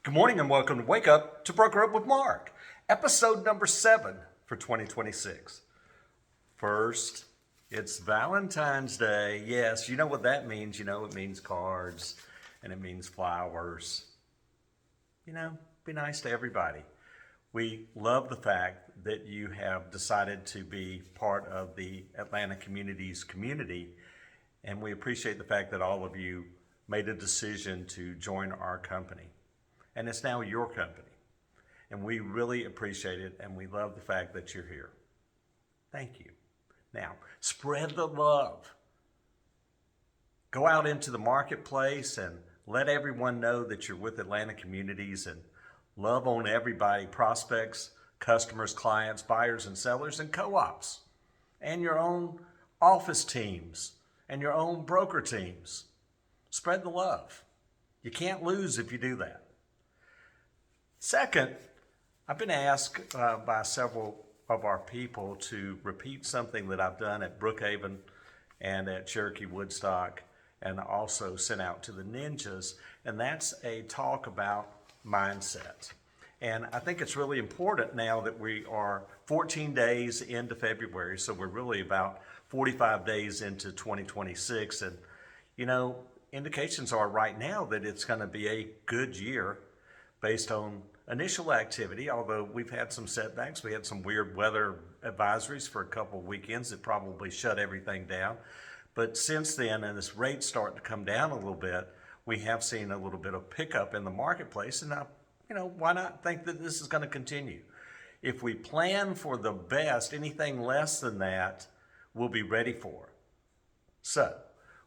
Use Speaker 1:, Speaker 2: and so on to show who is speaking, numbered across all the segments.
Speaker 1: Good morning and welcome to Wake Up to Broker Up with Mark, episode number 7 for 2026. First, it's Valentine's Day. Yes, you know what that means. You know, it means cards and it means flowers. You know, be nice to everybody. We love the fact that you have decided to be part of the Atlanta Communities community, and we appreciate the fact that all of you made a decision to join our company. And it's now your company. And we really appreciate it, and we love the fact that you're here. Thank you. Now, spread the love. Go out into the marketplace and let everyone know that you're with Atlanta Communities, and love on everybody, prospects, customers, clients, buyers and sellers, and co-ops, and your own office teams, and your own broker teams. Spread the love. You can't lose if you do that. Second, I've been asked by several of our people to repeat something that I've done at Brookhaven and at Cherokee Woodstock, and also sent out to the ninjas, and that's a talk about mindset. And I think it's really important now that we are 14 days into February, so we're really about 45 days into 2026, and you know, indications are right now that it's going to be a good year based on initial activity, although we've had some setbacks. We had some weird weather advisories for a couple of weekends that probably shut everything down. But since then, and as rates start to come down a little bit, we have seen a little bit of pickup in the marketplace. And why not think that this is going to continue? If we plan for the best, anything less than that, we'll be ready for. So,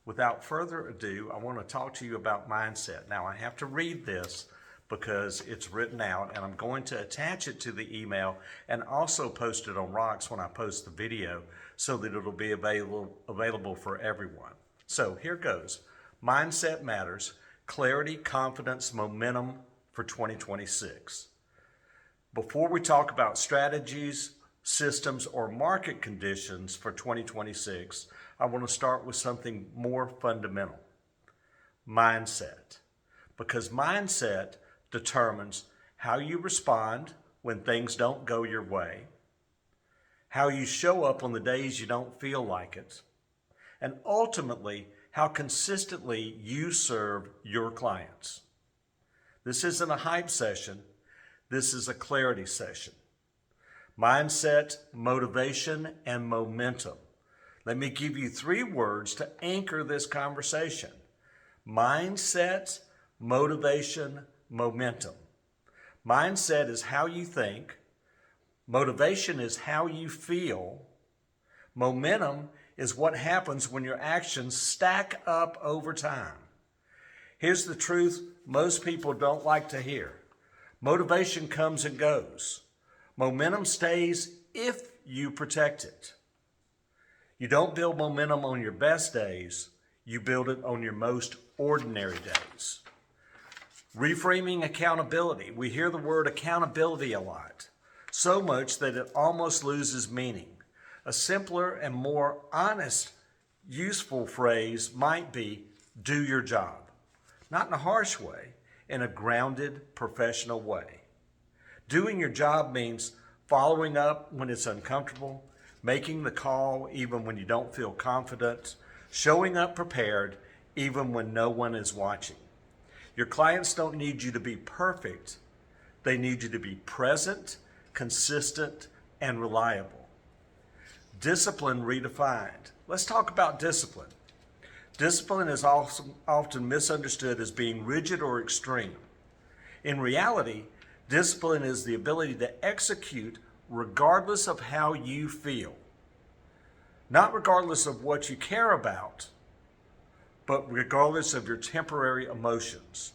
Speaker 1: without further ado, I want to talk to you about mindset. Now, I have to read this because it's written out, and I'm going to attach it to the email and also post it on Rocks when I post the video so that it'll be available for everyone. So here goes. Mindset matters. Clarity, confidence, momentum for 2026. Before we talk about strategies, systems, or market conditions for 2026, I want to start with something more fundamental. Mindset. Because mindset determines how you respond when things don't go your way, how you show up on the days you don't feel like it, and ultimately, how consistently you serve your clients. This isn't a hype session. This is a clarity session. Mindset, motivation, and momentum. Let me give you 3 words to anchor this conversation. Mindset, motivation, momentum. Mindset is how you think. Motivation is how you feel. Momentum is what happens when your actions stack up over time. Here's the truth most people don't like to hear. Motivation comes and goes. Momentum stays if you protect it. You don't build momentum on your best days. You build it on your most ordinary days. Reframing accountability. We hear the word accountability a lot, so much that it almost loses meaning. A simpler and more honest, useful phrase might be, do your job. Not in a harsh way, in a grounded, professional way. Doing your job means following up when it's uncomfortable, making the call even when you don't feel confident, showing up prepared even when no one is watching. Your clients don't need you to be perfect. They need you to be present, consistent, and reliable. Discipline redefined. Let's talk about discipline. Discipline is often misunderstood as being rigid or extreme. In reality, discipline is the ability to execute regardless of how you feel. Not regardless of what you care about, but regardless of your temporary emotions.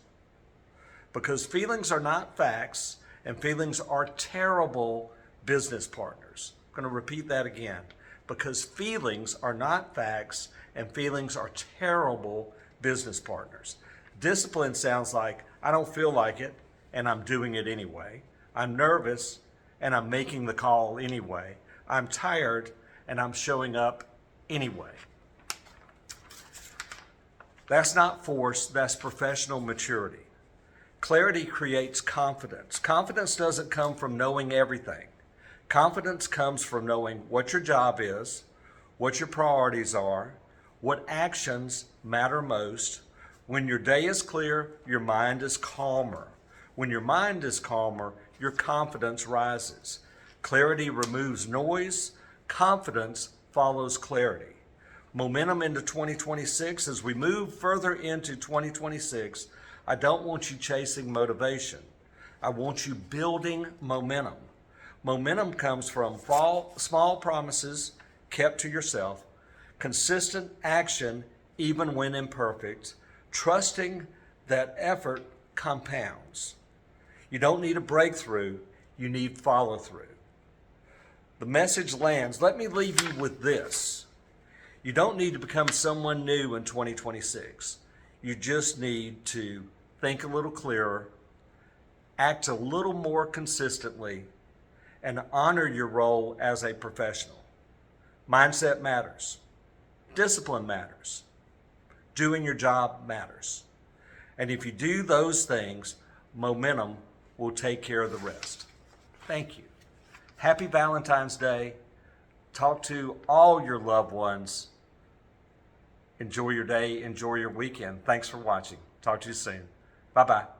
Speaker 1: Because feelings are not facts, and feelings are terrible business partners. I'm going to repeat that again. Because feelings are not facts, and feelings are terrible business partners. Discipline sounds like, I don't feel like it, and I'm doing it anyway. I'm nervous, and I'm making the call anyway. I'm tired, and I'm showing up anyway. That's not force, that's professional maturity. Clarity creates confidence. Confidence doesn't come from knowing everything. Confidence comes from knowing what your job is, what your priorities are, what actions matter most. When your day is clear, your mind is calmer. When your mind is calmer, your confidence rises. Clarity removes noise. Confidence follows clarity. Momentum into 2026. As we move further into 2026, I don't want you chasing motivation. I want you building momentum. Momentum comes from small promises kept to yourself, consistent action even when imperfect, trusting that effort compounds. You don't need a breakthrough, you need follow through. The message lands. Let me leave you with this. You don't need to become someone new in 2026. You just need to think a little clearer, act a little more consistently, and honor your role as a professional. Mindset matters. Discipline matters. Doing your job matters. And if you do those things, momentum will take care of the rest. Thank you. Happy Valentine's Day. Talk to all your loved ones. Enjoy your day. Enjoy your weekend. Thanks for watching. Talk to you soon. Bye-bye.